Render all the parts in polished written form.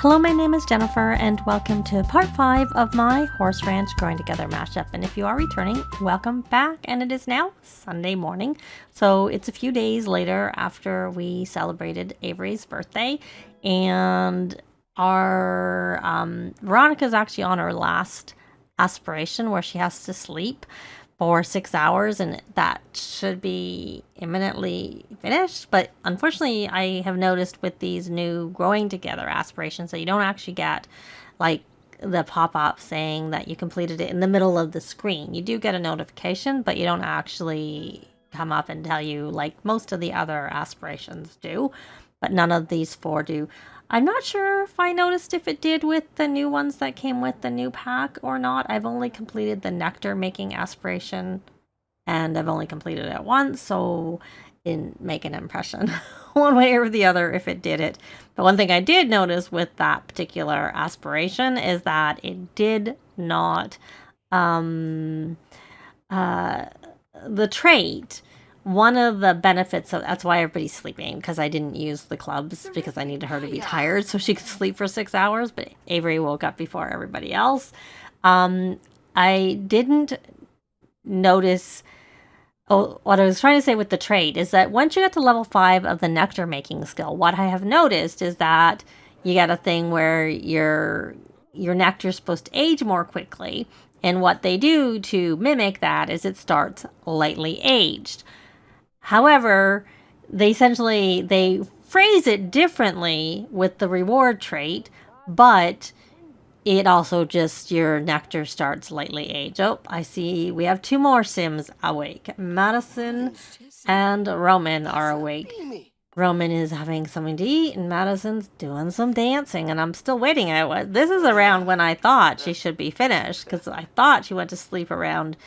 Hello, my name is Jennifer, and welcome to part 5 of my Horse Ranch Growing Together mashup. And if you are returning, welcome back. And it is now Sunday morning, so it's a few days later after we celebrated Avery's birthday, and our Veronica's actually on her last aspiration where she has to sleep for 6 hours, and that should be imminently finished. But unfortunately, I have noticed with these new growing together aspirations that you don't actually get like the pop-up saying that you completed it in the middle of the screen. You do get a notification, but you don't actually come up and tell you like most of the other aspirations do, but none of these 4 do. I'm not sure if I noticed if it did with the new ones that came with the new pack or not. I've only completed the nectar making aspiration, and I've only completed it once, so it didn't make an impression one way or the other if it did it. But one thing I did notice with that particular aspiration is that it did not, the trait, one of the benefits of that's why everybody's sleeping, because I didn't use the clubs because I needed her to be tired so she could sleep for 6 hours, but Avery woke up before everybody else. I didn't notice. Oh, what I was trying to say with the trait is that once you get to level 5 of the nectar making skill, what I have noticed is that you get a thing where your nectar is supposed to age more quickly, and what they do to mimic that is it starts lightly aged. However, they phrase it differently with the reward trait, but it also just, your nectar starts lightly aged. Oh, I see we have 2 more Sims awake. Madison and Roman are awake. Roman is having something to eat, and Madison's doing some dancing, and I'm still waiting. This is around when I thought she should be finished, because I thought she went to sleep around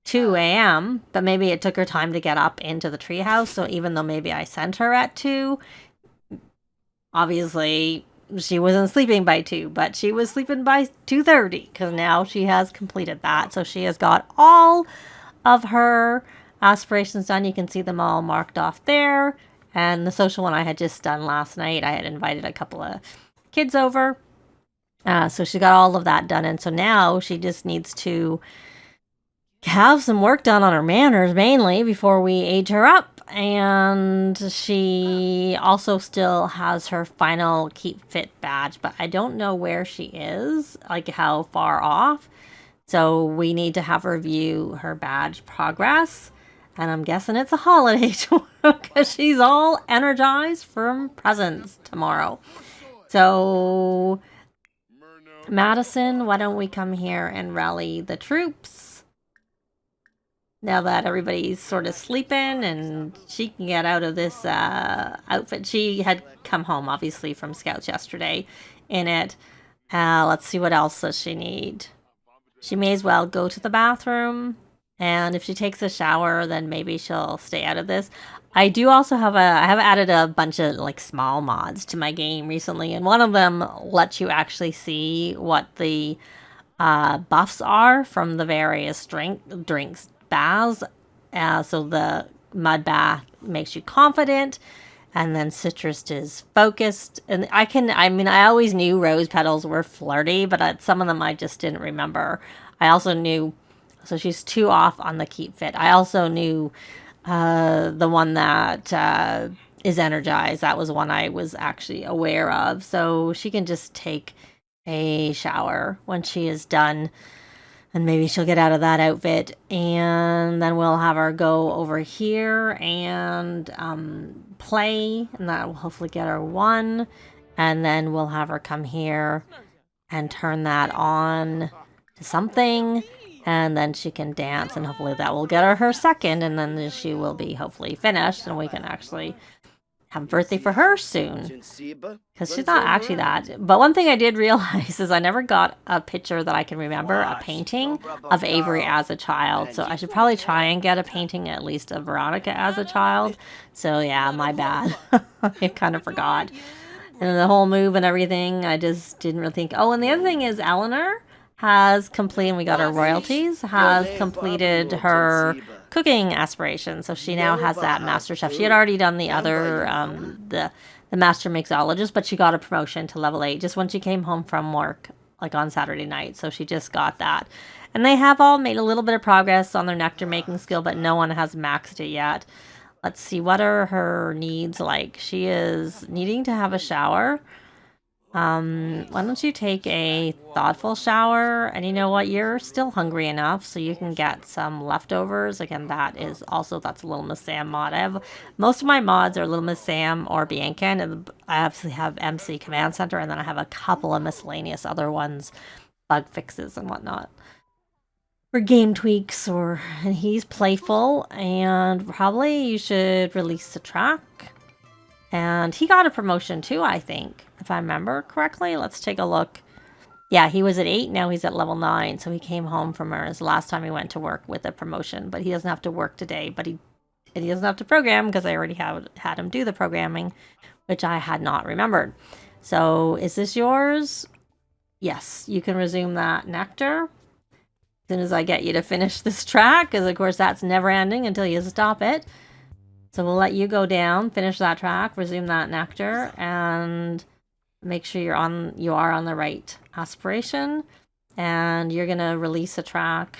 2 a.m., but maybe it took her time to get up into the treehouse, so even though maybe I sent her at 2, obviously she wasn't sleeping by 2, but she was sleeping by 2:30, because now she has completed that. So she has got all of her aspirations done. You can see them all marked off there. And the social one I had just done last night, I had invited a couple of kids over. So she got all of that done. And so now she just needs to have some work done on her manners, mainly, before we age her up. And she also still has her final Keep Fit badge, but I don't know where she is, like how far off. So we need to have her view her badge progress. And I'm guessing it's a holiday tomorrow because she's all energized from presents tomorrow. So, Madison, why don't we come here and rally the troops? Now that everybody's sort of sleeping and she can get out of this outfit. She had come home, obviously, from Scouts yesterday in it. Let's see, what else does she need? She may as well go to the bathroom. And if she takes a shower, then maybe she'll stay out of this. I do also have I have added a bunch of like small mods to my game recently, and one of them lets you actually see what the buffs are from the various drinks baths. So the mud bath makes you confident, and then citrus is focused. And I always knew rose petals were flirty, but some of them I just didn't remember. I also knew. So she's 2 off on the Keep Fit. I also knew the one that is energized. That was one I was actually aware of. So she can just take a shower when she is done. And maybe she'll get out of that outfit. And then we'll have her go over here and play. And that will hopefully get her 1. And then we'll have her come here and turn that on to something. And then she can dance, and hopefully that will get her 2nd, and then she will be hopefully finished, and we can actually have a birthday for her soon. Because she's not actually that. But one thing I did realize is I never got a picture that I can remember, a painting of Avery as a child. So I should probably try and get a painting at least of Veronica as a child. So yeah, my bad. I kind of forgot. And the whole move and everything, I just didn't really think. Oh, and the other thing is Eleanor has completed, we got her royalties, has completed her cooking aspiration. So she now has that master chef. She had already done the other, the master mixologist, but she got a promotion to level 8 just when she came home from work, like on Saturday night. So she just got that. And they have all made a little bit of progress on their nectar making skill, but no one has maxed it yet. Let's see, what are her needs like? She is needing to have a shower. Why don't you take a thoughtful shower? And you know what? You're still hungry enough, so you can get some leftovers. Again, that's a Little Miss Sam mod. Most of my mods are Little Miss Sam or Biancan, and I obviously have MC Command Center, and then I have a couple of miscellaneous other ones, bug fixes and whatnot. Or game tweaks, and he's playful, and probably you should release the track. And he got a promotion too, I think, if I remember correctly. Let's take a look. Yeah, he was at 8, now he's at level 9, so he came home from hers last time he went to work with a promotion, but he doesn't have to work today, but he doesn't have to program because I already had him do the programming, which I had not remembered. So, is this yours? Yes, you can resume that nectar as soon as I get you to finish this track, because of course that's never ending until you stop it. So we'll let you go down, finish that track, resume that nectar, and make sure you are on the right aspiration. And you're gonna release a track,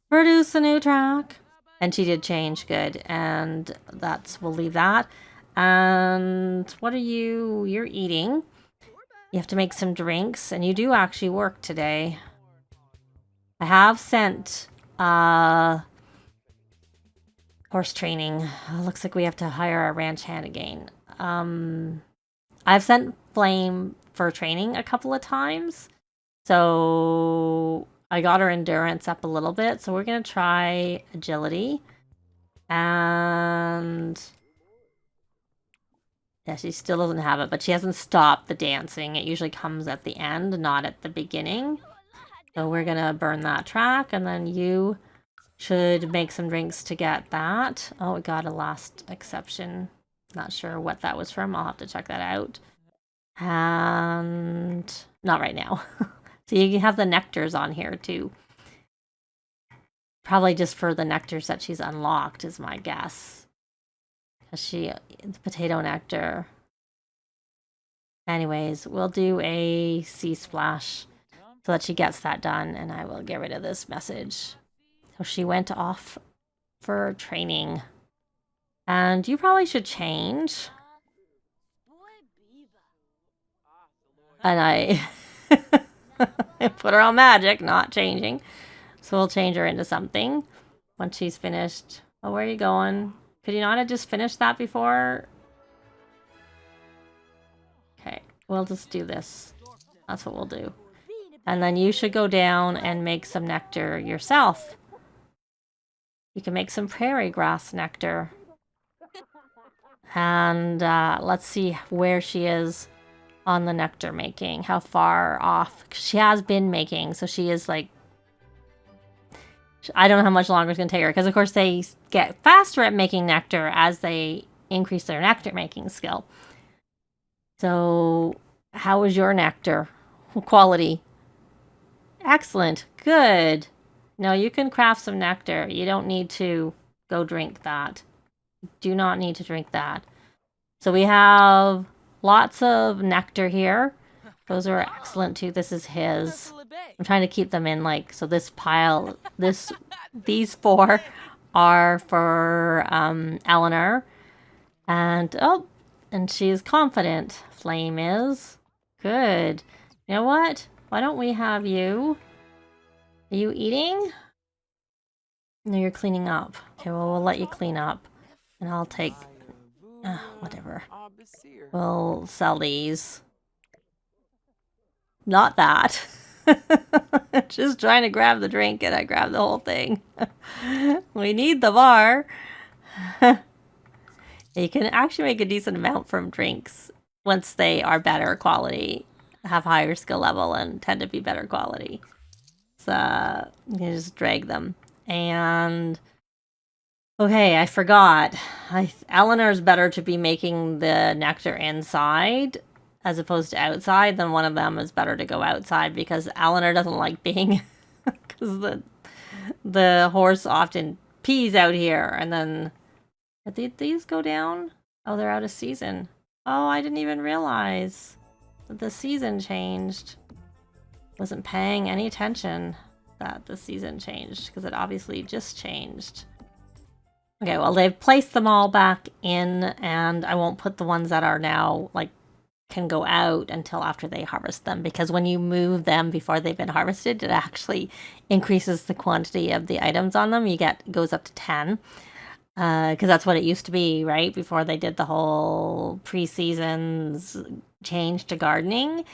produce a new track, and she did change, good. And we'll leave that. And what are you're eating? You have to make some drinks, and you do actually work today. I have sent horse training. Looks like we have to hire a ranch hand again. I've sent Flame for training a couple of times. So I got her endurance up a little bit. So we're going to try agility. And yeah, she still doesn't have it, but she hasn't stopped the dancing. It usually comes at the end, not at the beginning. So we're going to burn that track, and then you should make some drinks to get that. Oh, we got a last exception. Not sure what that was from. I'll have to check that out. And not right now. So you can have the nectars on here too. Probably just for the nectars that she's unlocked is my guess. The potato nectar. Anyways, we'll do a sea splash so that she gets that done, and I will get rid of this message. So she went off for training. And you probably should change. And I put her on magic, not changing. So we'll change her into something once she's finished. Oh, where are you going? Could you not have just finished that before? Okay, we'll just do this. That's what we'll do. And then you should go down and make some nectar yourself. You can make some prairie grass nectar. And let's see where she is on the nectar making. How far off. She has been making, so she is like... I don't know how much longer it's going to take her, because of course they get faster at making nectar as they increase their nectar making skill. So, how is your nectar quality? Excellent. Good. No, you can craft some nectar. You don't need to go drink that. Do not need to drink that. So we have lots of nectar here. Those are excellent too. This is his. I'm trying to keep them in so this pile, these 4 are for Eleanor. And she's confident. Flame is. Good. You know what? Why don't we have you? Are you eating? No, you're cleaning up. Okay, well, we'll let you clean up. And I'll take... whatever. We'll sell these. Not that. Just trying to grab the drink, and I grabbed the whole thing. We need the bar. You can actually make a decent amount from drinks once they are better quality, have higher skill level, and tend to be better quality. So you can just drag them. And okay, I forgot. Eleanor's better to be making the nectar inside as opposed to outside. Then one of them is better to go outside, because Eleanor doesn't like being... because the horse often pees out here. And then... Did these go down? Oh, they're out of season. Oh, I didn't even realize that the season changed. Wasn't paying any attention that the season changed because it obviously just changed. Okay, well, they've placed them all back in, and I won't put the ones that are now, like, can go out until after they harvest them, because when you move them before they've been harvested, it actually increases the quantity of the items on them. Goes up to 10, because that's what it used to be, right? Before they did the whole pre-seasons change to gardening,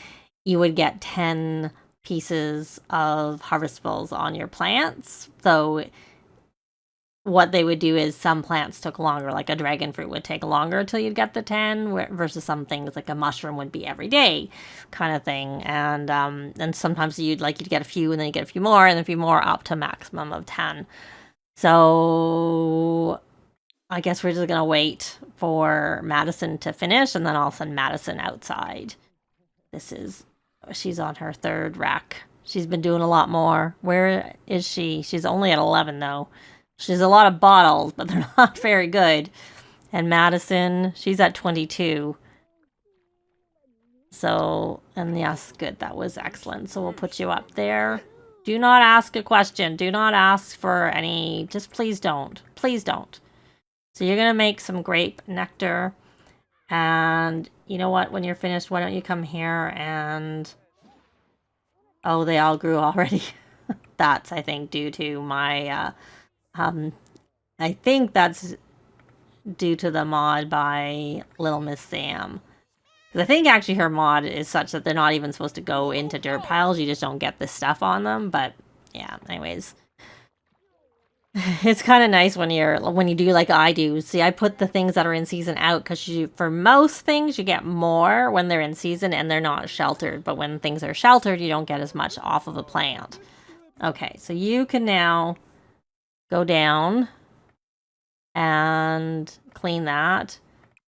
you would get 10 pieces of harvestables on your plants. So what they would do is some plants took longer, like a dragon fruit would take longer until you'd get the 10, versus some things like a mushroom would be every day kind of thing. And sometimes you'd get a few, and then you get a few more, and a few more, up to maximum of 10. So I guess we're just gonna wait for Madison to finish, and then I'll send Madison outside. She's on her 3rd rack. She's been doing a lot more. Where is she? She's only at 11 though. She's a lot of bottles, but they're not very good. And Madison, she's at 22. So, and yes, good. That was excellent. So we'll put you up there. Do not ask a question. Do not ask for any. Just please don't. Please don't. So you're going to make some grape nectar. And you know what? When you're finished, why don't you come here and... Oh, they all grew already. That's, I think, due to my... I think that's due to the mod by Little Miss Sam. Because I think actually her mod is such that they're not even supposed to go into dirt piles. You just don't get this stuff on them. But yeah, anyways. It's kind of nice when you do like I do. See, I put the things that are in season out because for most things you get more when they're in season and they're not sheltered. But when things are sheltered, you don't get as much off of a plant. Okay, so you can now go down and clean that,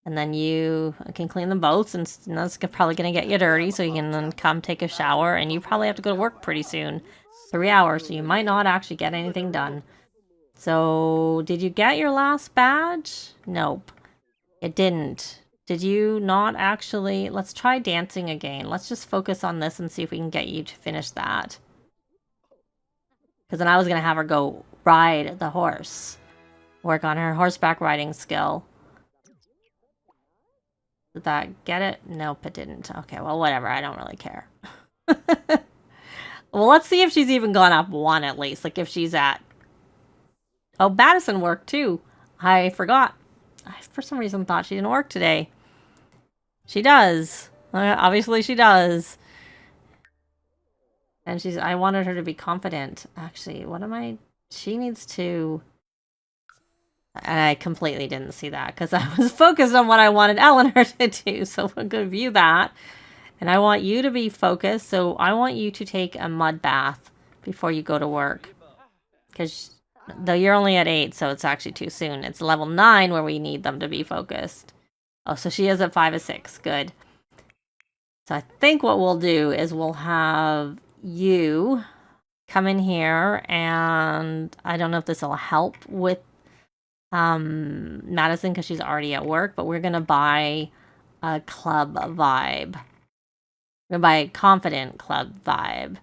and then you can clean the boats, and that's probably going to get you dirty, so you can then come take a shower, and you probably have to go to work pretty soon. 3 hours, so you might not actually get anything done. So, did you get your last badge? Nope. It didn't. Did you not actually... Let's try dancing again. Let's just focus on this and see if we can get you to finish that. Because then I was going to have her go ride the horse. Work on her horseback riding skill. Did that get it? Nope, it didn't. Okay, well, whatever. I don't really care. Well, let's see if she's even gone up 1 at least. Like, if she's at... Oh, Madison worked, too. I forgot. I, for some reason, thought she didn't work today. She does. Obviously, she does. And I wanted her to be confident. Actually, what am I... She needs to... And I completely didn't see that because I was focused on what I wanted Eleanor to do. So we're going to view that. And I want you to be focused. So I want you to take a mud bath before you go to work. Because though you're only at 8, so it's actually too soon. It's level 9 where we need them to be focused. Oh, so she is at 5 or 6. Good. So I think what we'll do is we'll have you come in here. And I don't know if this will help with Madison because she's already at work, but we're gonna buy a club vibe. We're gonna buy a confident club vibe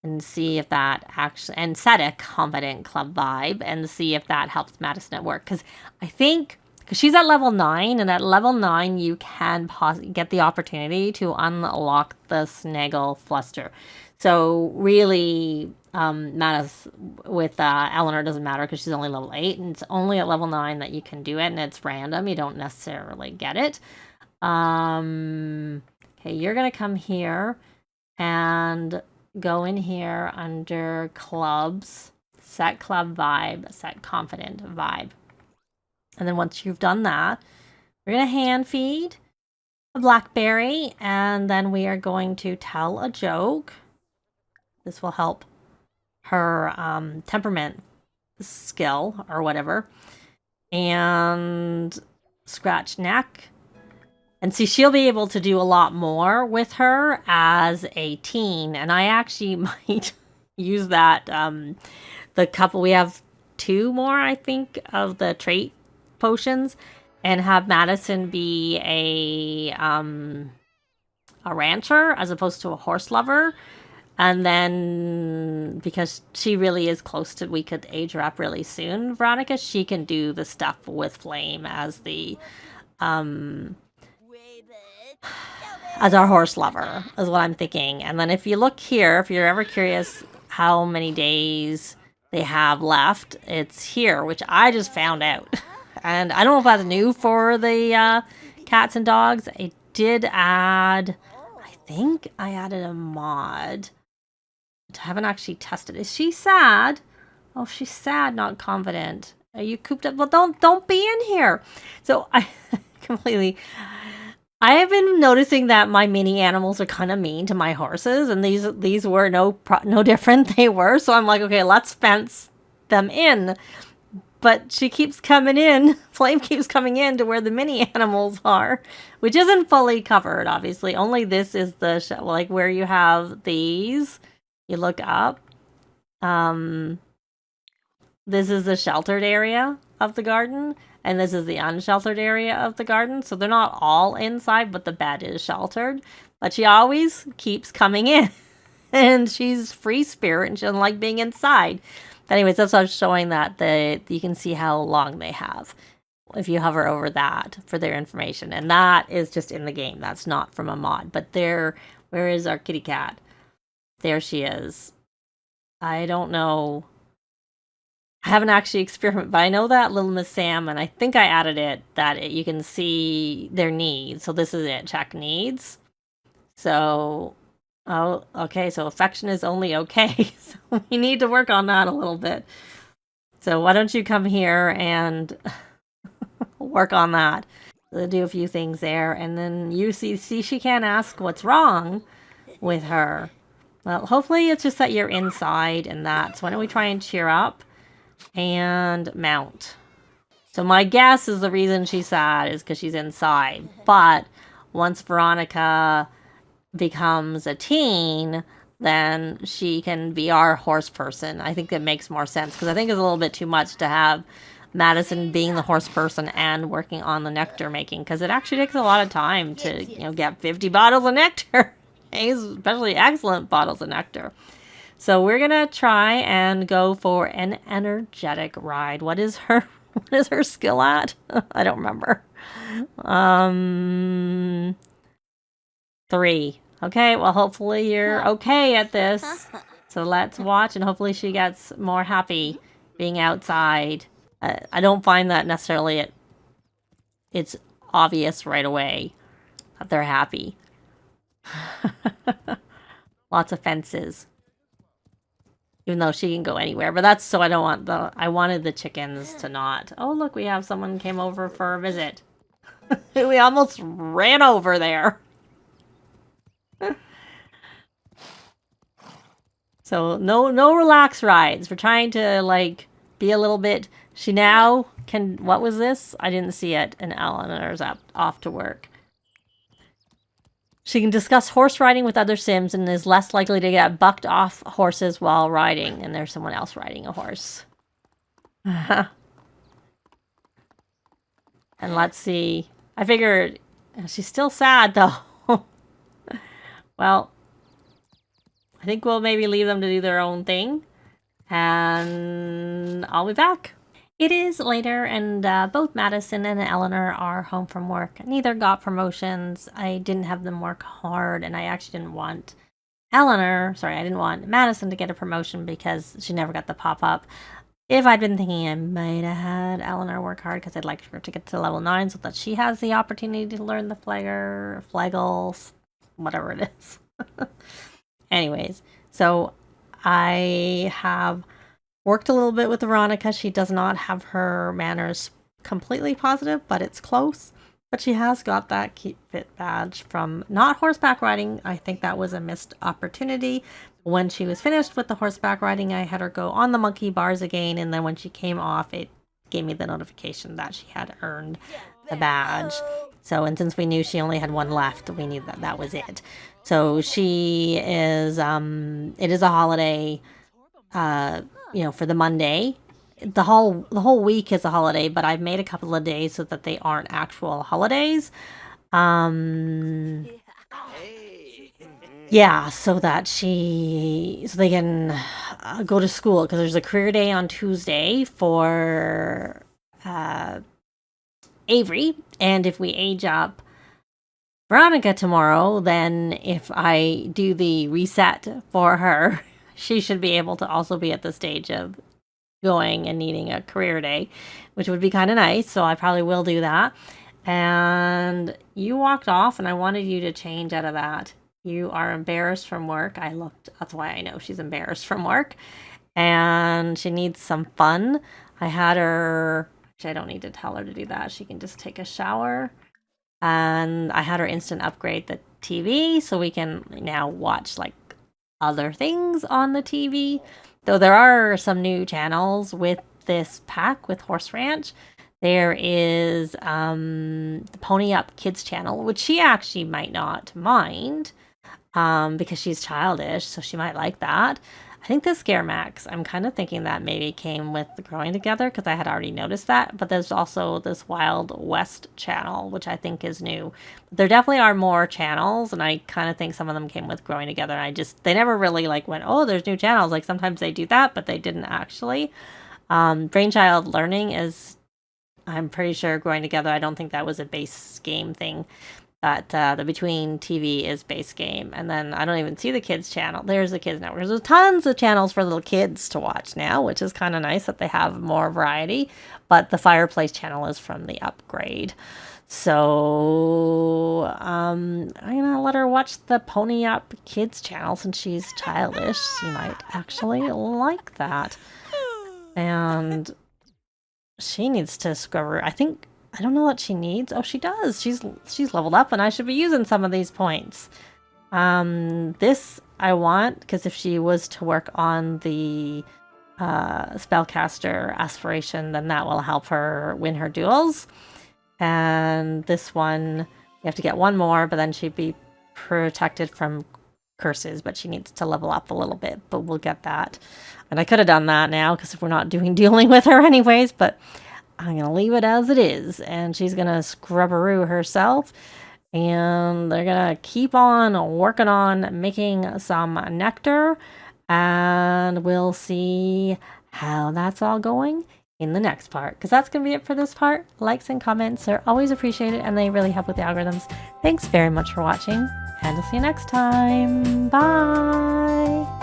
and see if that actually, and set a confident club vibe and see if that helps Madison at work. Because I think, because she's at level 9, and at level 9 you can get the opportunity to unlock the snaggle fluster. So really, Madison with Eleanor doesn't matter because she's only level 8, and it's only at level 9 that you can do it, and it's random. You don't necessarily get it. Okay, you're gonna come here and go in here under clubs, set club vibe, set confident vibe. And then once you've done that, we're gonna hand feed a blackberry, and then we are going to tell a joke. This will help her temperament skill or whatever. And scratch neck. And see, she'll be able to do a lot more with her as a teen. And I actually might use that. We have 2 more, I think, of the trait potions. and have Madison be a rancher as opposed to a horse lover. And then, because she really is close to, we could age her up really soon, Veronica, she can do the stuff with Flame as the, as our horse lover, is what I'm thinking. And then if you look here, if you're ever curious how many days they have left, it's here, which I just found out. And I don't know if that's new for the cats and dogs. I did add, I think I added a mod. I haven't actually tested. Is she sad? Oh, she's sad, not confident. Are you cooped up? Well, don't be in here. So I completely. I have been noticing that my mini animals are kind of mean to my horses, and these were no different. They were, so I'm like, okay, let's fence them in. But she keeps coming in. Flame keeps coming in to where the mini animals are, which isn't fully covered. Obviously, only this is the like where you have these. You look up. This is the sheltered area of the garden, and this is the unsheltered area of the garden. So they're not all inside, but the bed is sheltered. But she always keeps coming in, and she's free spirit, and she doesn't like being inside. But anyways, that's what I was showing that you can see how long they have if you hover over that for their information. And that is just in the game. That's not from a mod. But where is our kitty cat? There she is. I don't know. I haven't actually experimented, but I know that Little Miss Sam, and I think I added it, that you can see their needs. So this is it. Check needs. So, oh, okay. So affection is only okay. So we need to work on that a little bit. So why don't you come here and work on that. We'll do a few things there, and then you see she can't ask what's wrong with her. Well, hopefully it's just that you're inside and that. So why don't we try and cheer up and mount. So my guess is the reason she's sad is because she's inside. But once Veronica becomes a teen, then she can be our horse person. I think that makes more sense because I think it's a little bit too much to have Madison being the horse person and working on the nectar making, because it actually takes a lot of time to get 50 bottles of nectar. Especially excellent bottles of nectar. So we're gonna try and go for an energetic ride. What is her skill at? I don't remember. 3. Okay, well hopefully you're okay at this. So let's watch, and hopefully she gets more happy being outside. I don't find that necessarily it's obvious right away that they're happy. Lots of fences. Even though she can go anywhere. But that's so I wanted the chickens to not. Oh, look, we have someone came over for a visit. We almost ran over there. So no relax rides. We're trying to be a little bit. She now can. What was this? I didn't see it. And Eleanor's off to work. She can discuss horse riding with other Sims and is less likely to get bucked off horses while riding. And there's someone else riding a horse. And let's see. I figured she's still sad though. Well, I think we'll maybe leave them to do their own thing. And I'll be back. It is later, and both Madison and Eleanor are home from work. Neither got promotions. I didn't have them work hard, and I actually didn't want I didn't want Madison to get a promotion because she never got the pop-up. If I'd been thinking, I might have had Eleanor work hard because I'd like her to get to level 9 so that she has the opportunity to learn the flaggle, whatever it is. Anyways, so I have worked a little bit with Veronica. She does not have her manners completely positive, but it's close. But she has got that Keep Fit badge from not horseback riding. I think that was a missed opportunity. When she was finished with the horseback riding, I had her go on the monkey bars again. And then when she came off, it gave me the notification that she had earned the badge. So, and since we knew she only had one left, we knew that was it. So she is, it is a holiday, for the Monday. the whole week is a holiday, but I've made a couple of days so that they aren't actual holidays. Yeah, so that so they can go to school, because there's a career day on Tuesday for Avery, and if we age up Veronica tomorrow, then if I do the reset for her, she should be able to also be at the stage of going and needing a career day, which would be kind of nice. So I probably will do that. And you walked off, and I wanted you to change out of that. You are embarrassed from work. I looked, that's why I know she's embarrassed from work. And she needs some fun. I had her, actually, I don't need to tell her to do that. She can just take a shower. And I had her instant upgrade the TV, so we can now watch like other things on the TV. Though there are some new channels with this pack with Horse Ranch. There is the Pony Up Kids channel, which she actually might not mind because she's childish, so she might like that. I think the Scare Max, I'm kind of thinking that maybe came with the Growing Together, because I had already noticed that. But there's also this Wild West channel, which I think is new. There definitely are more channels, and I kind of think some of them came with Growing Together. They never really like went, oh, there's new channels. Like sometimes they do that, but they didn't actually. Brainchild Learning is, I'm pretty sure, Growing Together. I don't think that was a base game thing. But the Between TV is base game. And then I don't even see the kids channel. There's the kids network. There's tons of channels for little kids to watch now, which is kind of nice that they have more variety. But the Fireplace channel is from the upgrade. So I'm going to let her watch the Pony Up Kids channel since she's childish. She might actually like that. And she needs to scrub her. I don't know what she needs. Oh, she does. She's leveled up, and I should be using some of these points. This I want, because if she was to work on the spellcaster aspiration, then that will help her win her duels. And this one, you have to get one more, but then she'd be protected from curses, but she needs to level up a little bit, but we'll get that. And I could have done that now, because if we're not dealing with her anyways, but I'm going to leave it as it is, and she's going to scrubberoo herself, and they're going to keep on working on making some nectar, and we'll see how that's all going in the next part, because that's going to be it for this part. Likes and comments are always appreciated, and they really help with the algorithms. Thanks very much for watching, and I'll see you next time. Bye!